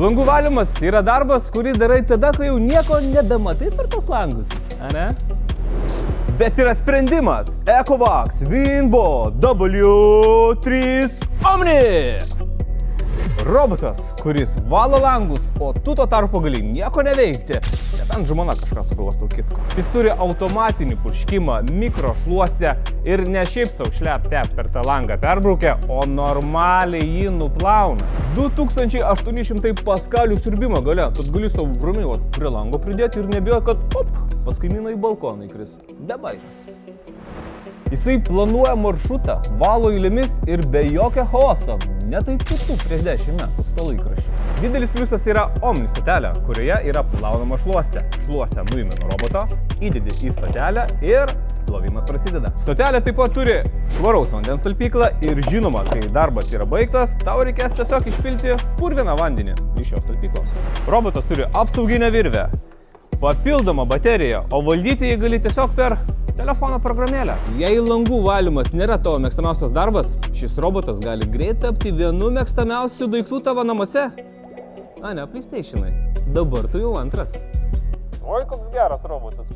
Langų valymas yra darbas, kurį darai tada, kai jau nieko nebematai per tos langus, ane? Bet yra sprendimas Ecovacs Winbo W3 Omni. Robotas, kuris valo langus, o tu tuo tarpu gali nieko neveikti. Nebent žmona kažką sugalvos tau kitko. Jis turi automatinį purškimą, mikrošluostę ir ne šiaip sau šlepte per tą langą perbraukia, o normaliai jį nuplauna. 2800 paskalių siurbimo galia, tad gali savo ramiai prie lango pridėti ir nebijot, kad pas kaimyną į balkoną įkris. Be baimės. Jisai planuoja maršrutą, valo eilėmis ir be jokio chaoso, ne taip kaip tu prieš 10 metų su to laikraščiu. Didelis pliusas yra Omni stotelė, kurioje yra plaunama šluostė. Šluostę nuimi nuo roboto, įdedi į stotelę ir plovimas prasideda. Stotelė taip pat turi švaraus vandens talpyklą ir žinoma, kai darbas yra baigtas, tau reikės tiesiog išpilti purviną vandenį iš šios talpyklos. Robotas turi apsauginę virvę, papildomą bateriją, o valdyti jį gali tiesiog per telefono programėlę. Jei langų valymas nėra tavo mėgstamiausias darbas, šis robotas gali greit tapti vienu mėgstamiausių daiktų tavo namuose. A, ne, PlayStation'ai. Dabar tu jau antras. Oi, koks geras robotas.